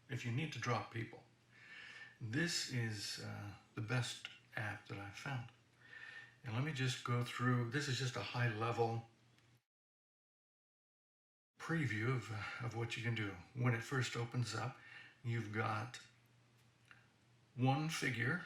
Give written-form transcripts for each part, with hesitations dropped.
if you need to draw people, this is the best app that I've found. And let me just go through, this is just a high level preview of what you can do. When it first opens up, you've got one figure.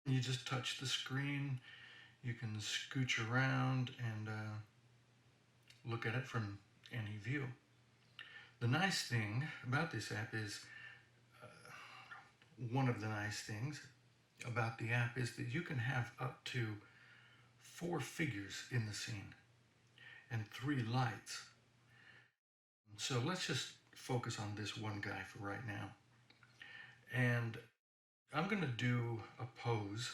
You just touch the screen, you can scooch around and look at it from any view. The nice thing about this app is, one of the nice things about the app is that you can have up to 4 figures in the scene and 3 lights. So let's just focus on this one guy for right now. And I'm going to do a pose,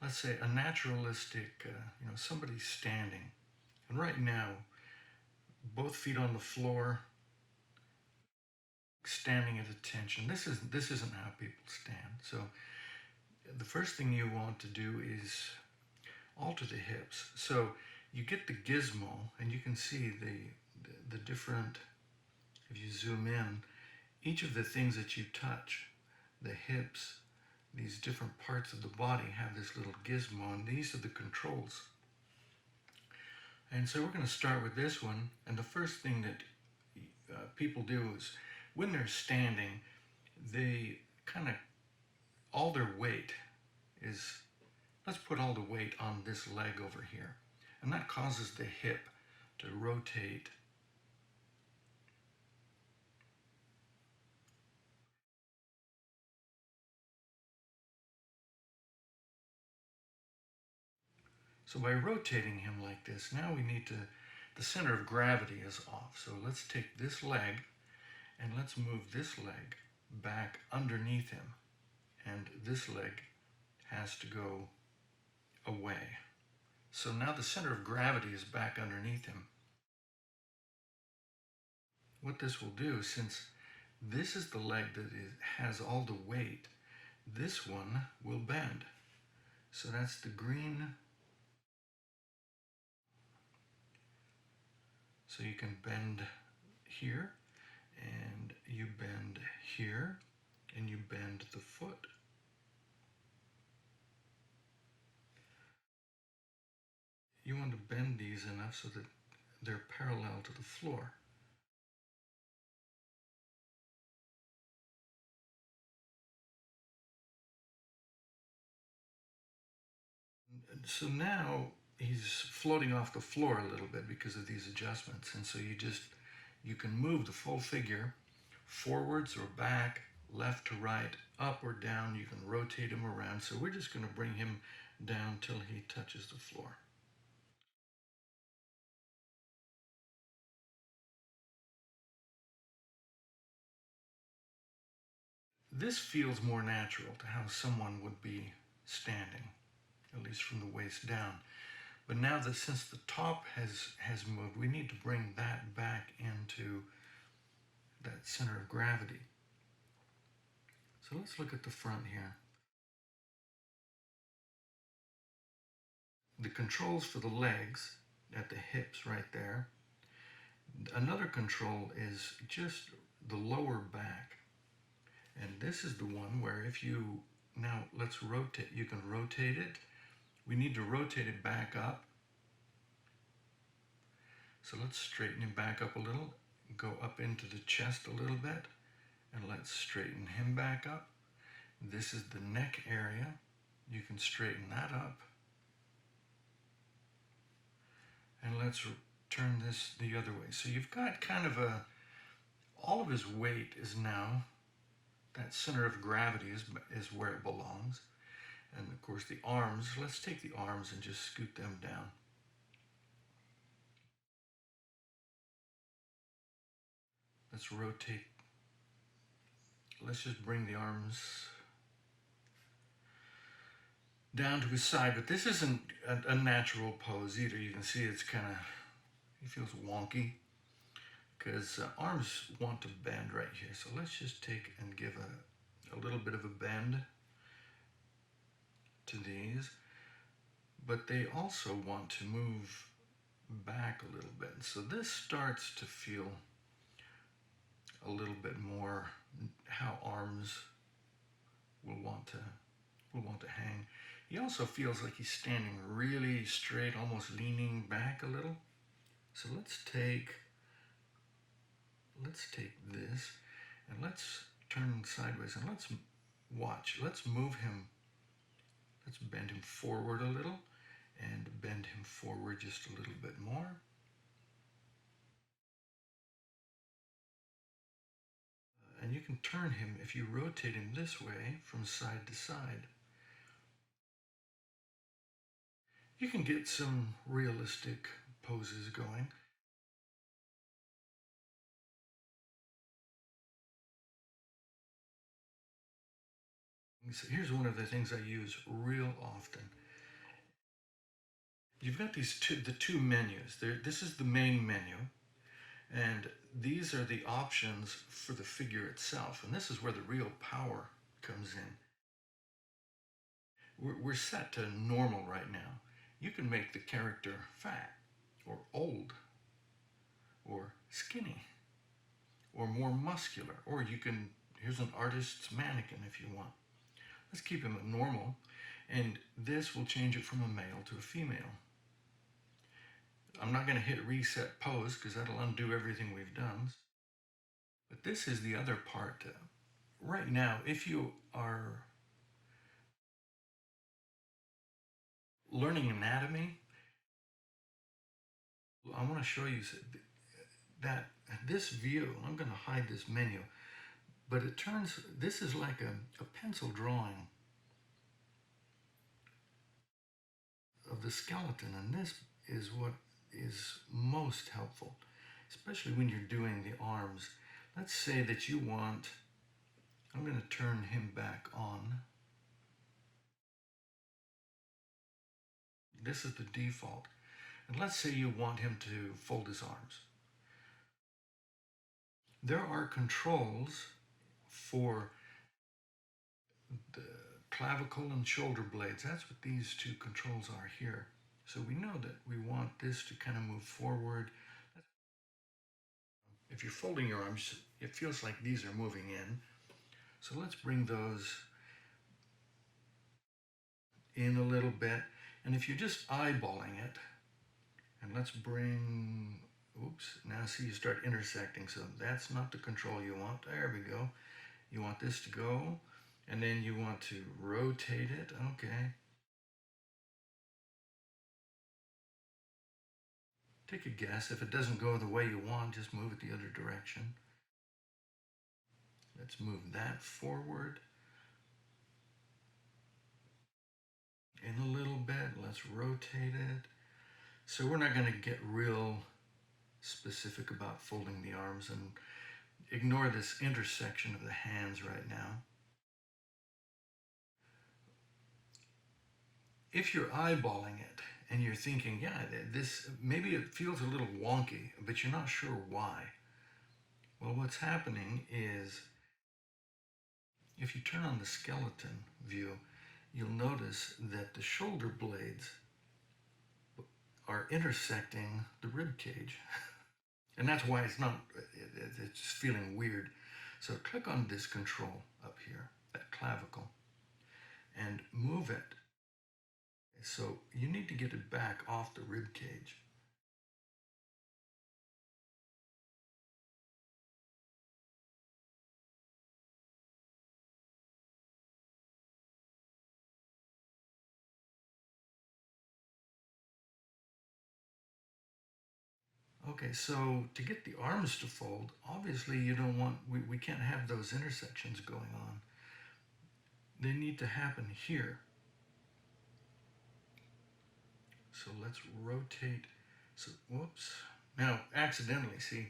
let's say a naturalistic, somebody standing. And right now, both feet on the floor, standing at attention. This isn't how people stand. So the first thing you want to do is alter the hips. So you get the gizmo, and you can see the different, if you zoom in, each of the things that you touch, the hips, these different parts of the body have this little gizmo, and these are the controls. And so we're going to start with this one, and the first thing that people do is when they're standing, they kind of, all their weight is, let's put all the weight on this leg over here, and that causes the hip to rotate. So by rotating him like this, now we need to, the center of gravity is off. So let's take this leg and let's move this leg back underneath him. And this leg has to go away. So now the center of gravity is back underneath him. What this will do, since this is the leg that has all the weight, this one will bend. So that's the green. So you can bend here, and you bend here, and you bend the foot. You want to bend these enough so that they're parallel to the floor. So now he's floating off the floor a little bit because of these adjustments, and so you can move the full figure forwards or back, left to right, up or down. You can rotate him around. So we're just going to bring him down till he touches the floor. This feels more natural to how someone would be standing, at least from the waist down. But now that since the top has moved, we need to bring that back into that center of gravity. So let's look at the front here. The controls for the legs at the hips right there. Another control is just the lower back. And this is the one where if you, now let's rotate, you can rotate it. We need to rotate it back up. So let's straighten him back up a little, go up into the chest a little bit, and let's straighten him back up. This is the neck area. You can straighten that up. And let's turn this the other way. So you've got kind of all of his weight is now, that center of gravity is where it belongs. And of course the arms, let's take the arms and just scoot them down. Let's rotate. Let's just bring the arms down to his side, but this isn't a natural pose either. You can see it's kind of, he feels wonky because arms want to bend right here. So let's just take and give a little bit of a bend to these, but they also want to move back a little bit. So this starts to feel a little bit more how arms will want to hang. He also feels like he's standing really straight, almost leaning back a little. So let's take this and let's turn sideways and let's watch. Let's move him. Let's bend him forward a little and bend him forward just a little bit more. And you can turn him if you rotate him this way from side to side. You can get some realistic poses going. So here's one of the things I use real often. You've got the two menus. This is the main menu, and these are the options for the figure itself. And this is where the real power comes in. We're set to normal right now. You can make the character fat, or old, or skinny, or more muscular, or here's an artist's mannequin if you want. Let's keep him at normal, and this will change it from a male to a female. I'm not going to hit reset pose because that'll undo everything we've done. But this is the other part. Right now, if you are learning anatomy, I want to show you that this view, I'm going to hide this menu, but this is like a pencil drawing of the skeleton, and this is what is most helpful, especially when you're doing the arms. Let's say that you want, I'm going to turn him back on. This is the default. And let's say you want him to fold his arms. There are controls for the clavicle and shoulder blades. That's what these two controls are here. So we know that we want this to kind of move forward. If you're folding your arms, it feels like these are moving in. So let's bring those in a little bit. And if you're just eyeballing it, and let's bring, oops, now see you start intersecting. So that's not the control you want. There we go. You want this to go, and then you want to rotate it. Okay. Take a guess. If it doesn't go the way you want, just move it the other direction. Let's move that forward in a little bit. Let's rotate it. So we're not going to get real specific about folding the arms, and ignore this intersection of the hands right now. If you're eyeballing it and you're thinking, yeah, this maybe it feels a little wonky, but you're not sure why. Well, what's happening is if you turn on the skeleton view, you'll notice that the shoulder blades are intersecting the rib cage. And that's why it's just feeling weird. So click on this control up here, that clavicle, and move it. So you need to get it back off the rib cage. Okay, so to get the arms to fold, obviously you don't want, we can't have those intersections going on. They need to happen here. So let's rotate. So, whoops. Now, accidentally, see,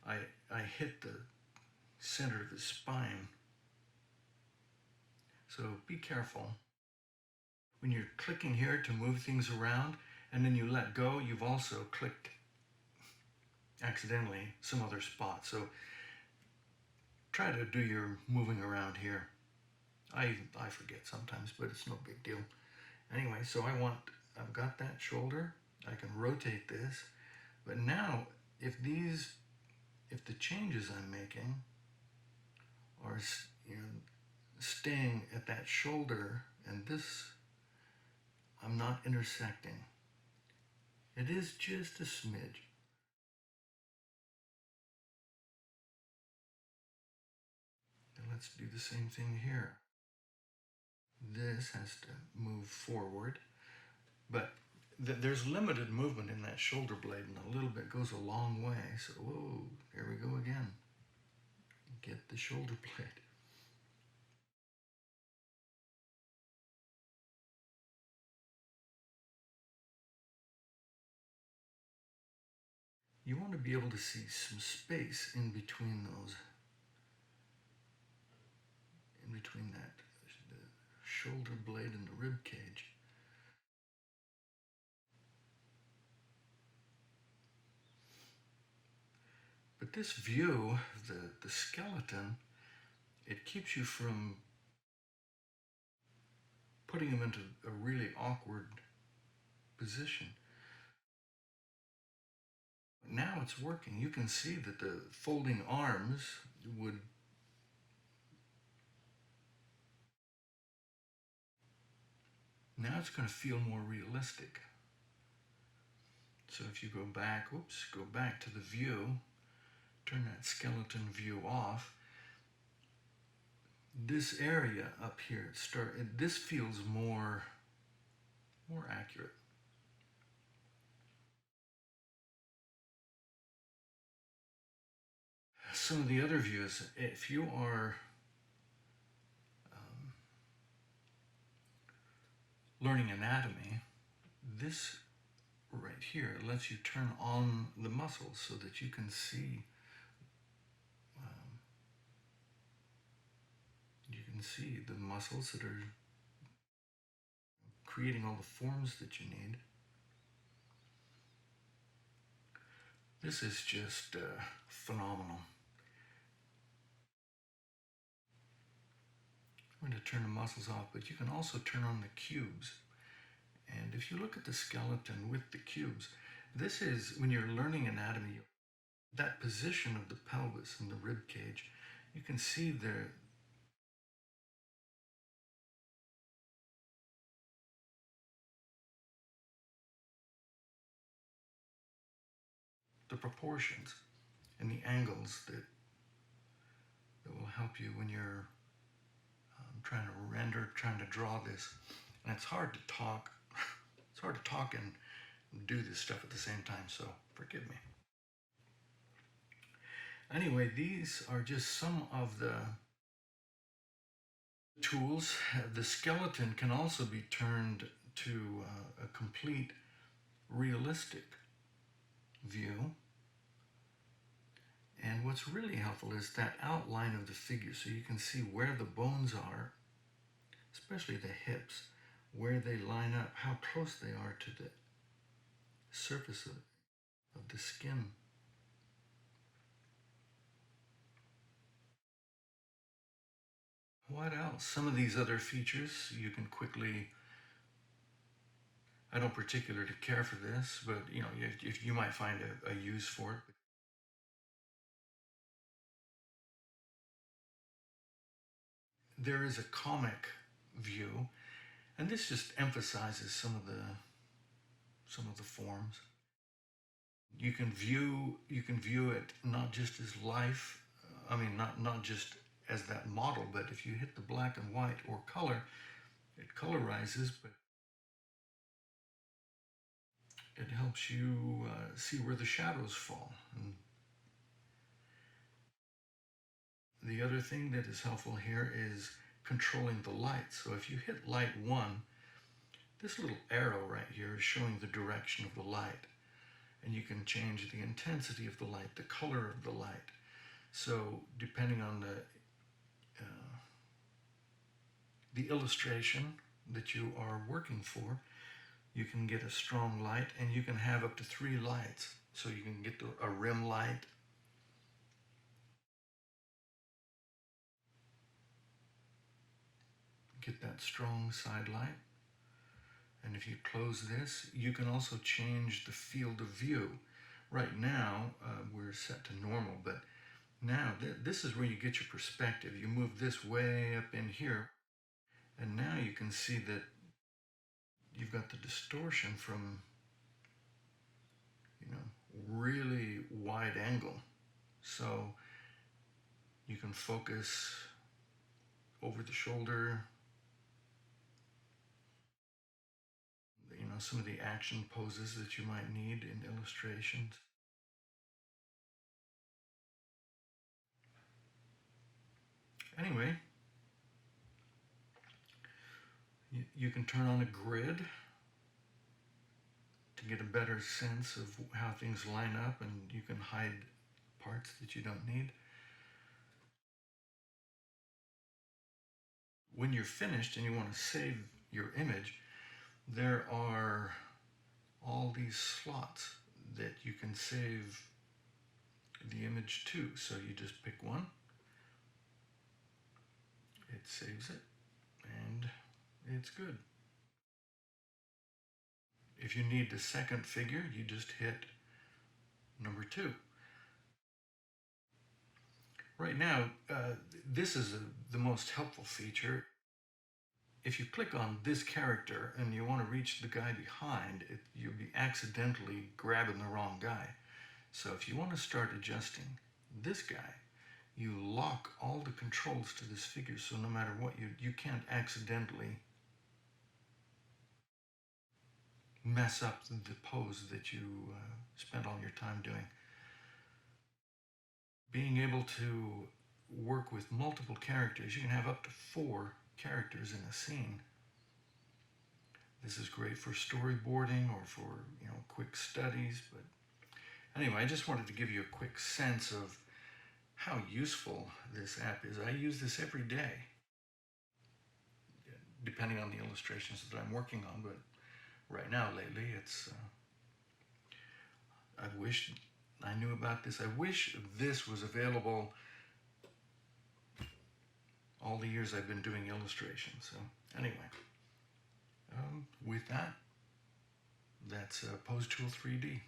I hit the center of his spine. So be careful. When you're clicking here to move things around, and then you let go, you've also clicked accidentally some other spot. So try to do your moving around here. I forget sometimes, but it's no big deal. Anyway, so I've got that shoulder. I can rotate this. But now, if the changes I'm making, are, you know, staying at that shoulder, and this, I'm not intersecting. It is just a smidge. And let's do the same thing here. This has to move forward, but there's limited movement in that shoulder blade, and a little bit goes a long way. So, whoa, there we go again. Get the shoulder blade. You want to be able to see some space in between those, in between that, the shoulder blade and the rib cage. But this view, the skeleton, it keeps you from putting him into a really awkward position. Now it's working. You can see that the folding arms would now it's going to feel more realistic. So if you go back, go back to the view, turn that skeleton view off. This area up here, this feels more accurate. Some of the other views, if you are learning anatomy, this right here lets you turn on the muscles so that you can see the muscles that are creating all the forms that you need. This is just phenomenal. I'm going to turn the muscles off, but you can also turn on the cubes. And if you look at the skeleton with the cubes, this is, when you're learning anatomy, that position of the pelvis and the rib cage, you can see the proportions and the angles that will help you when you're trying to draw this. And it's hard to talk. It's hard to talk and do this stuff at the same time, so forgive me. Anyway, these are just some of the tools. The skeleton can also be turned to a complete realistic view. And what's really helpful is that outline of the figure, so you can see where the bones are, especially the hips, where they line up, how close they are to the surface of the skin. What else? Some of these other features you can quickly, I don't particularly care for this, but you know, if you might find a use for it. There is a comic view, and this just emphasizes some of the forms. You can view it not just as life. I mean, not just as that model, but if you hit the black and white or color, it colorizes, but it helps you see where the shadows fall. And the other thing that is helpful here is controlling the light. So if you hit light 1, this little arrow right here is showing the direction of the light. And you can change the intensity of the light, the color of the light. So depending on the illustration that you are working for, you can get a strong light, and you can have up to 3 lights. So you can get a rim light, get that strong side light. And if you close this, you can also change the field of view. Right now, we're set to normal, but Now, this is where you get your perspective. You move this way up in here, and now you can see that you've got the distortion from, really wide angle. So you can focus over the shoulder, some of the action poses that you might need in illustrations. Anyway, you can turn on a grid to get a better sense of how things line up, and you can hide parts that you don't need. When you're finished and you want to save your image, there are all these slots that you can save the image to. So you just pick one, it saves it, and it's good. If you need the second figure, you just hit number 2. Right now, this is the most helpful feature. If you click on this character and you want to reach the guy behind, you'll be accidentally grabbing the wrong guy. So if you want to start adjusting this guy, you lock all the controls to this figure, so no matter what, you can't accidentally mess up the pose that you spent all your time doing. Being able to work with multiple characters, you can have up to 4 characters in a scene. This is great for storyboarding or for quick studies. But anyway, I just wanted to give you a quick sense of how useful this app is. I use this every day, depending on the illustrations that I'm working on. But right now, lately, I wish I knew about this. I wish this was available all the years I've been doing illustrations. So anyway, with that, that's PoseTool 3D.